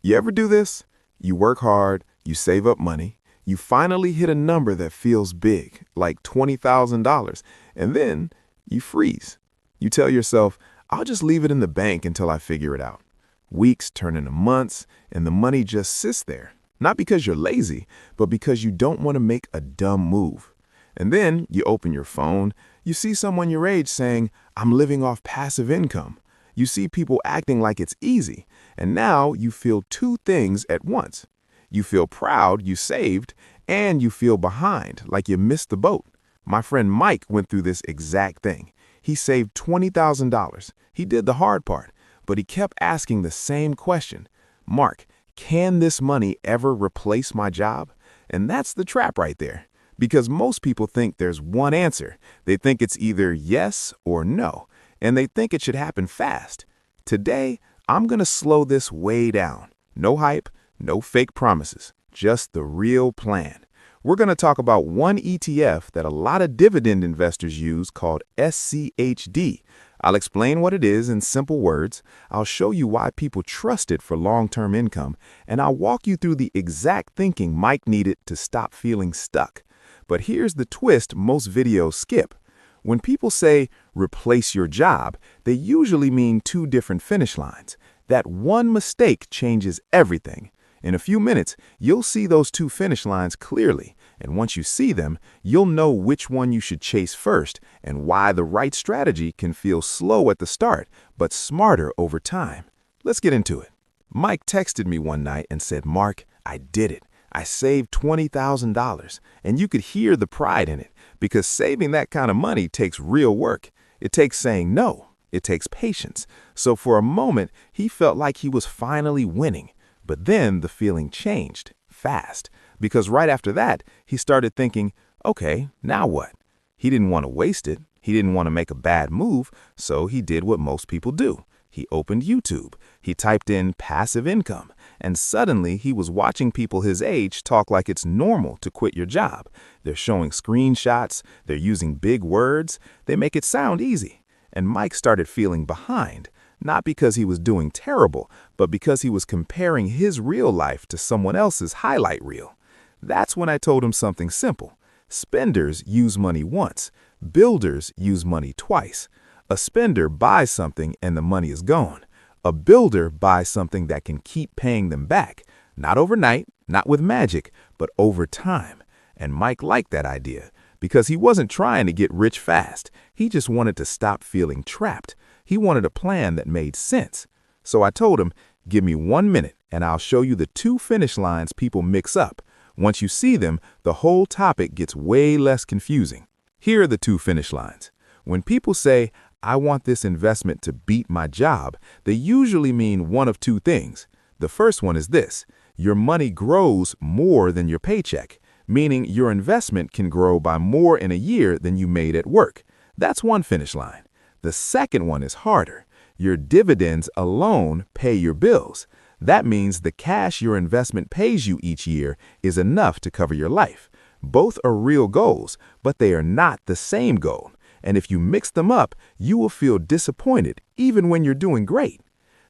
You ever do this? You work hard, you save up money, you finally hit a number that feels big, like $20,000, and then you freeze. You tell yourself, I'll just leave it in the bank until I figure it out. Weeks turn into months, and the money just sits there. Not because you're lazy, but because you don't want to make a dumb move. And then you open your phone, you see someone your age saying, I'm living off passive income. You see people acting like it's easy, and now you feel two things at once. You feel proud you saved, and you feel behind, like you missed the boat. My friend Mike went through this exact thing. He saved $20,000. He did the hard part, but he kept asking the same question. Mark, can this money ever replace my job? And that's the trap right there. Because most people think there's one answer. They think it's either yes or no, and they think it should happen fast. Today, I'm going to slow this way down. No hype, no fake promises, just the real plan. We're going to talk about one ETF that a lot of dividend investors use called SCHD. I'll explain what it is in simple words. I'll show you why people trust it for long-term income, and I'll walk you through the exact thinking Mike needed to stop feeling stuck. But here's the twist most videos skip. When people say, replace your job, they usually mean two different finish lines. That one mistake changes everything. In a few minutes, you'll see those two finish lines clearly, and once you see them, you'll know which one you should chase first and why the right strategy can feel slow at the start, but smarter over time. Let's get into it. Mike texted me one night and said, Mark, I did it. I saved $20,000, and you could hear the pride in it, because saving that kind of money takes real work. It takes saying no. It takes patience. So for a moment, he felt like he was finally winning. But then the feeling changed fast, because right after that, he started thinking, okay, now what? He didn't want to waste it. He didn't want to make a bad move, so he did what most people do. He opened YouTube. He typed in passive income, and suddenly he was watching people his age talk like it's normal to quit your job. They're showing screenshots. They're using big words. They make it sound easy. And Mike started feeling behind. Not because he was doing terrible, but because he was comparing his real life to someone else's highlight reel. That's when I told him something simple. Spenders use money once. Builders use money twice. A spender buys something and the money is gone. A builder buys something that can keep paying them back. Not overnight, not with magic, but over time. And Mike liked that idea because he wasn't trying to get rich fast. He just wanted to stop feeling trapped. He wanted a plan that made sense. So I told him, give me 1 minute and I'll show you the two finish lines people mix up. Once you see them, the whole topic gets way less confusing. Here are the two finish lines. When people say, I want this investment to beat my job, they usually mean one of two things. The first one is this: your money grows more than your paycheck, meaning your investment can grow by more in a year than you made at work. That's one finish line. The second one is harder. Your dividends alone pay your bills. That means the cash your investment pays you each year is enough to cover your life. Both are real goals, but they are not the same goal. And if you mix them up, you will feel disappointed even when you're doing great.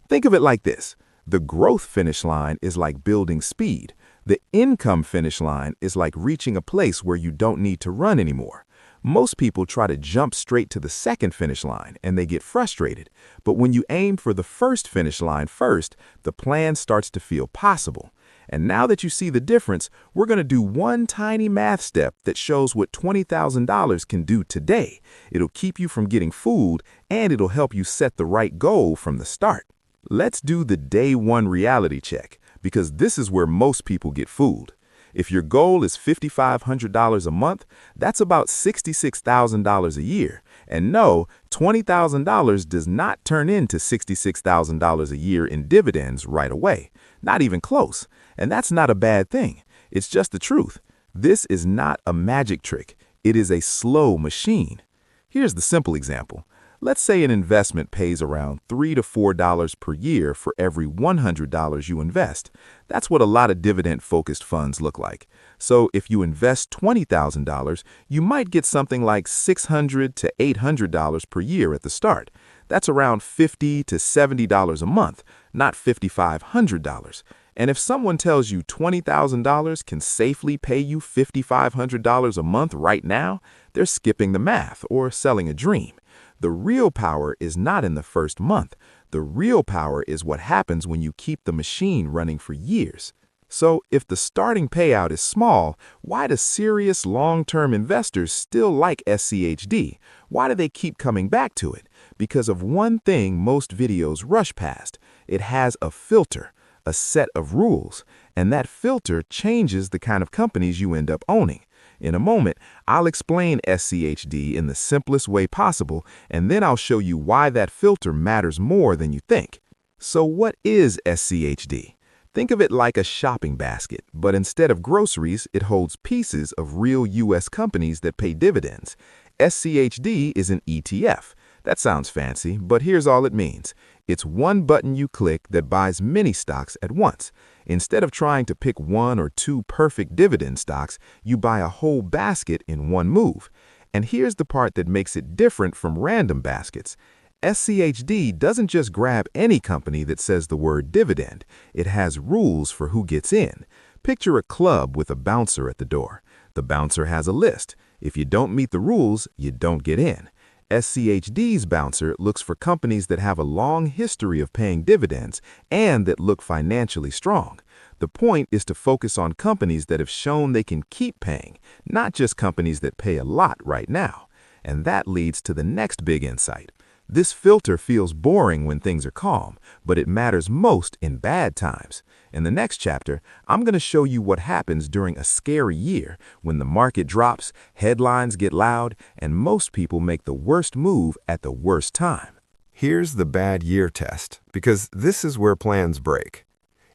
Think of it like this. The growth finish line is like building speed. The income finish line is like reaching a place where you don't need to run anymore. Most people try to jump straight to the second finish line and they get frustrated. But when you aim for the first finish line first, the plan starts to feel possible. And now that you see the difference, we're going to do one tiny math step that shows what $20,000 can do today. It'll keep you from getting fooled, and it'll help you set the right goal from the start. Let's do the day one reality check, because this is where most people get fooled. If your goal is $5,500 a month, that's about $66,000 a year. And no, $20,000 does not turn into $66,000 a year in dividends right away. Not even close. And that's not a bad thing. It's just the truth. This is not a magic trick. It is a slow machine. Here's the simple example. Let's say an investment pays around $3 to $4 per year for every $100 you invest. That's what a lot of dividend-focused funds look like. So if you invest $20,000, you might get something like $600 to $800 per year at the start. That's around $50 to $70 a month, not $5,500. And if someone tells you $20,000 can safely pay you $5,500 a month right now, they're skipping the math or selling a dream. The real power is not in the first month. The real power is what happens when you keep the machine running for years. So if the starting payout is small, why do serious long-term investors still like SCHD? Why do they keep coming back to it? Because of one thing most videos rush past. It has a filter, a set of rules, and that filter changes the kind of companies you end up owning. In a moment, I'll explain SCHD in the simplest way possible, and then I'll show you why that filter matters more than you think. So what is SCHD? Think of it like a shopping basket, but instead of groceries, it holds pieces of real U.S. companies that pay dividends. SCHD is an ETF. That sounds fancy, but here's all it means. It's one button you click that buys many stocks at once. Instead of trying to pick one or two perfect dividend stocks, you buy a whole basket in one move. And here's the part that makes it different from random baskets. SCHD doesn't just grab any company that says the word dividend. It has rules for who gets in. Picture a club with a bouncer at the door. The bouncer has a list. If you don't meet the rules, you don't get in. SCHD's bouncer looks for companies that have a long history of paying dividends and that look financially strong. The point is to focus on companies that have shown they can keep paying, not just companies that pay a lot right now. And that leads to the next big insight. This filter feels boring when things are calm, but it matters most in bad times. In the next chapter, I'm going to show you what happens during a scary year when the market drops, headlines get loud, and most people make the worst move at the worst time. Here's the bad year test, because this is where plans break.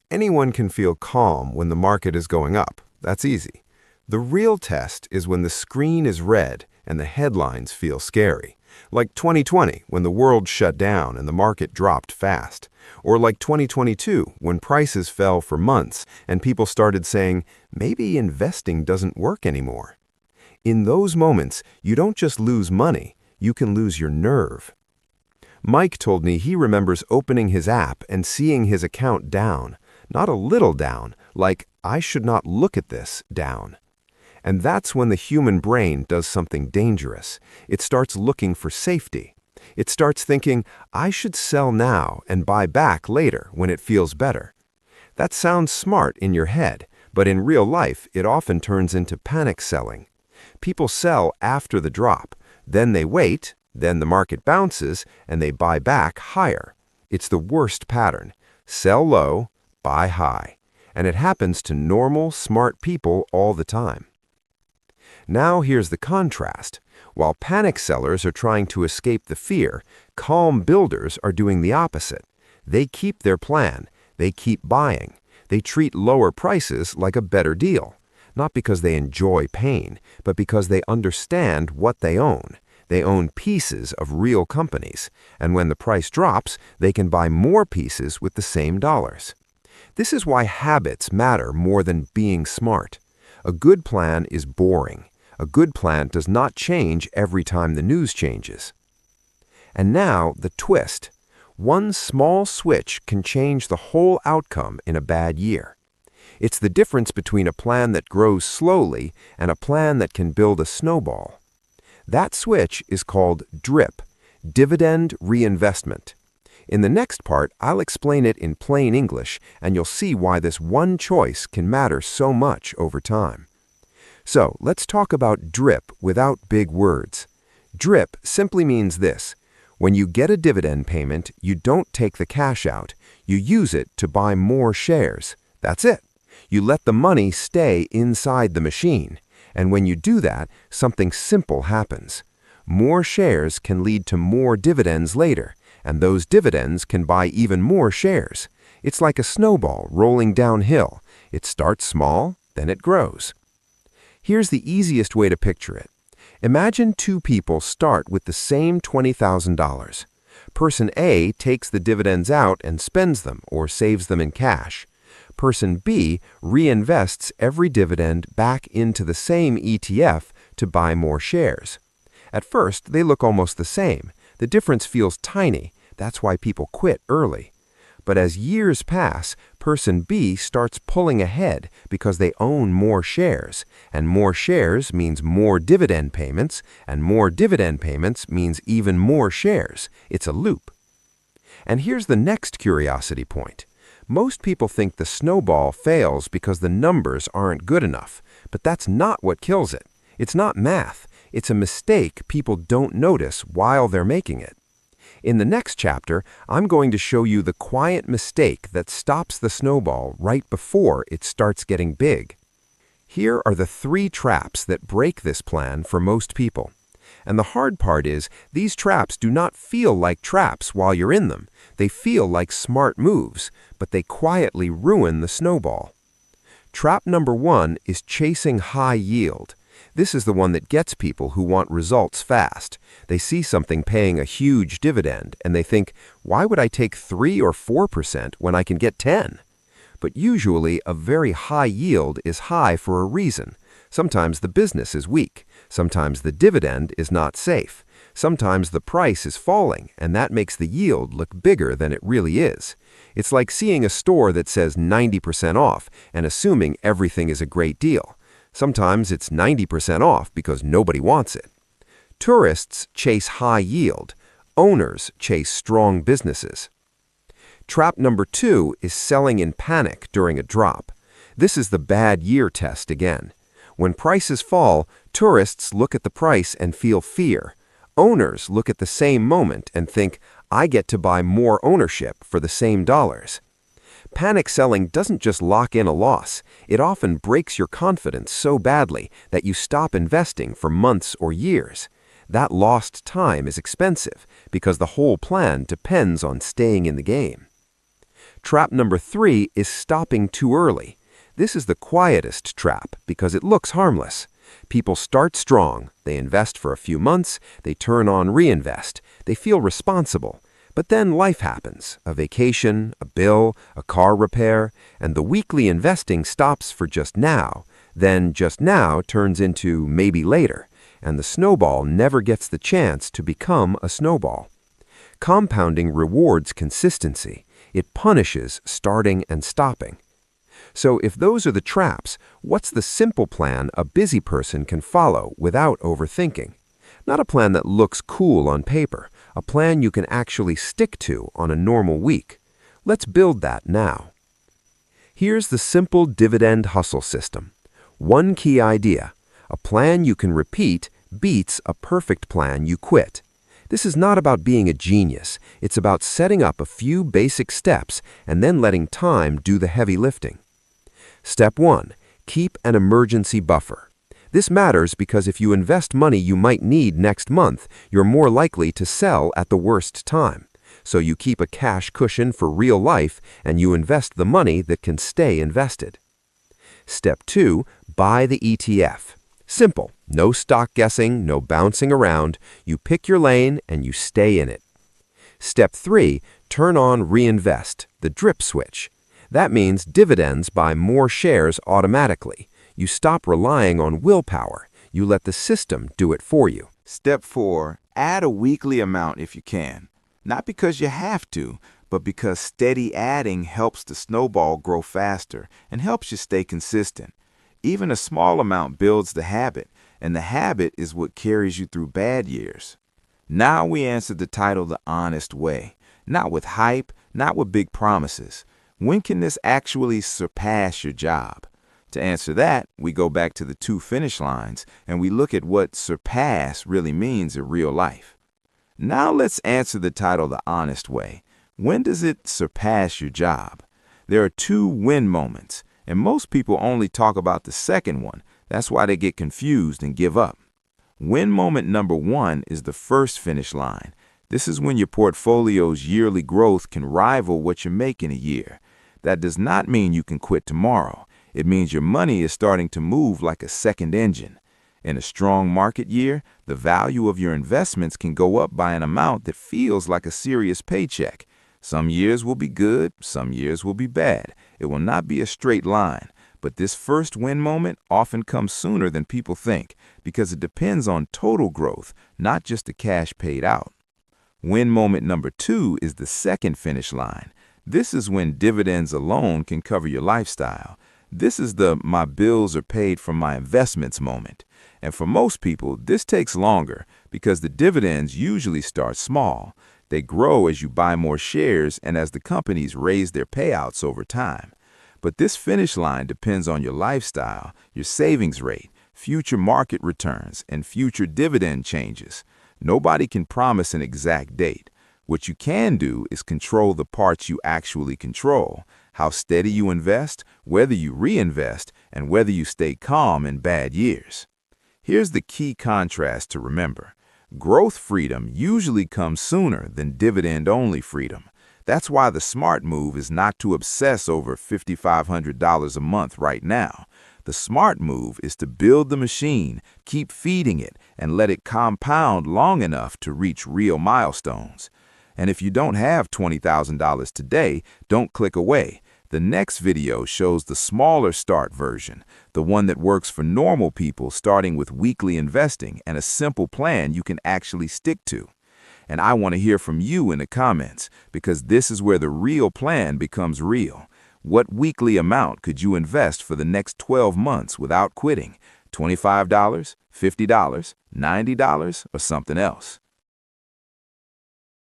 Anyone can feel calm when the market is going up. That's easy. The real test is when the screen is red and the headlines feel scary. Like 2020, when the world shut down and the market dropped fast. Or like 2022, when prices fell for months and people started saying, maybe investing doesn't work anymore. In those moments, you don't just lose money, you can lose your nerve. Mike told me he remembers opening his app and seeing his account down. Not a little down, like, I should not look at this, down. And that's when the human brain does something dangerous. It starts looking for safety. It starts thinking, I should sell now and buy back later when it feels better. That sounds smart in your head, but in real life, it often turns into panic selling. People sell after the drop, then they wait, then the market bounces, and they buy back higher. It's the worst pattern. Sell low, buy high. And it happens to normal, smart people all the time. Now here's the contrast. While panic sellers are trying to escape the fear, calm builders are doing the opposite. They keep their plan. They keep buying. They treat lower prices like a better deal. Not because they enjoy pain, but because they understand what they own. They own pieces of real companies, and when the price drops, they can buy more pieces with the same dollars. This is why habits matter more than being smart. A good plan is boring. A good plan does not change every time the news changes. And now, the twist. One small switch can change the whole outcome in a bad year. It's the difference between a plan that grows slowly and a plan that can build a snowball. That switch is called DRIP, dividend reinvestment. In the next part, I'll explain it in plain English, and you'll see why this one choice can matter so much over time. So, let's talk about DRIP without big words. DRIP simply means this. When you get a dividend payment, you don't take the cash out. You use it to buy more shares. That's it. You let the money stay inside the machine. And when you do that, something simple happens. More shares can lead to more dividends later, and those dividends can buy even more shares. It's like a snowball rolling downhill. It starts small, then it grows. Here's the easiest way to picture it. Imagine two people start with the same $20,000. Person A takes the dividends out and spends them or saves them in cash. Person B reinvests every dividend back into the same ETF to buy more shares. At first, they look almost the same. The difference feels tiny. That's why people quit early. But as years pass, person B starts pulling ahead because they own more shares, and more shares means more dividend payments, and more dividend payments means even more shares. It's a loop. And here's the next curiosity point. Most people think the snowball fails because the numbers aren't good enough, but that's not what kills it. It's not math. It's a mistake people don't notice while they're making it. In the next chapter, I'm going to show you the quiet mistake that stops the snowball right before it starts getting big. Here are the 3 traps that break this plan for most people. And the hard part is, these traps do not feel like traps while you're in them. They feel like smart moves, but they quietly ruin the snowball. Trap number 1 is chasing high yield. This is the one that gets people who want results fast. They see something paying a huge dividend, and they think, why would I take 3 or 4% when I can get 10? But usually, a very high yield is high for a reason. Sometimes the business is weak. Sometimes the dividend is not safe. Sometimes the price is falling, and that makes the yield look bigger than it really is. It's like seeing a store that says 90% off and assuming everything is a great deal. Sometimes it's 90% off because nobody wants it. Tourists chase high yield. Owners chase strong businesses. Trap number 2 is selling in panic during a drop. This is the bad year test again. When prices fall, tourists look at the price and feel fear. Owners look at the same moment and think, I get to buy more ownership for the same dollars. Panic selling doesn't just lock in a loss. It often breaks your confidence so badly that you stop investing for months or years. That lost time is expensive because the whole plan depends on staying in the game. Trap number 3 is stopping too early. This is the quietest trap because it looks harmless. People start strong, they invest for a few months, they turn on reinvest, they feel responsible. But then life happens, a vacation, a bill, a car repair, and the weekly investing stops for just now. Then just now turns into maybe later, and the snowball never gets the chance to become a snowball. Compounding rewards consistency. It punishes starting and stopping. So if those are the traps, what's the simple plan a busy person can follow without overthinking? Not a plan that looks cool on paper, a plan you can actually stick to on a normal week. Let's build that now. Here's the simple dividend hustle system. One key idea: a plan you can repeat beats a perfect plan you quit. This is not about being a genius. It's about setting up a few basic steps and then letting time do the heavy lifting. Step 1. Keep an emergency buffer. This matters because if you invest money you might need next month, you're more likely to sell at the worst time. So you keep a cash cushion for real life and you invest the money that can stay invested. Step 2. Buy the ETF. Simple. No stock guessing, no bouncing around. You pick your lane and you stay in it. Step 3. Turn on reinvest, the drip switch. That means dividends buy more shares automatically. You stop relying on willpower. You let the system do it for you. Step 4. Add a weekly amount if you can. Not because you have to, but because steady adding helps the snowball grow faster and helps you stay consistent. Even a small amount builds the habit, and the habit is what carries you through bad years. Now we answer the title the honest way. Not with hype, not with big promises. When can this actually surpass your job? To answer that, we go back to the 2 finish lines and we look at what surpass really means in real life. Now let's answer the title the honest way. When does it surpass your job? There are 2 win moments, and most people only talk about the second one. That's why they get confused and give up. Win moment number 1 is the first finish line. This is when your portfolio's yearly growth can rival what you make in a year. That does not mean you can quit tomorrow. It means your money is starting to move like a second engine. In a strong market year, the value of your investments can go up by an amount that feels like a serious paycheck. Some years will be good, some years will be bad. It will not be a straight line. But this first win moment often comes sooner than people think because it depends on total growth, not just the cash paid out. Win moment number 2 is the second finish line. This is when dividends alone can cover your lifestyle. This is the "my bills are paid from my investments" moment. And for most people, this takes longer because the dividends usually start small. They grow as you buy more shares and as the companies raise their payouts over time. But this finish line depends on your lifestyle, your savings rate, future market returns, and future dividend changes. Nobody can promise an exact date. What you can do is control the parts you actually control: how steady you invest, whether you reinvest, and whether you stay calm in bad years. Here's the key contrast to remember. Growth freedom usually comes sooner than dividend-only freedom. That's why the smart move is not to obsess over $5,500 a month right now. The smart move is to build the machine, keep feeding it, and let it compound long enough to reach real milestones. And if you don't have $20,000 today, don't click away. The next video shows the smaller start version, the one that works for normal people starting with weekly investing and a simple plan you can actually stick to. And I want to hear from you in the comments, because this is where the real plan becomes real. What weekly amount could you invest for the next 12 months without quitting? $25, $50, $90, or something else?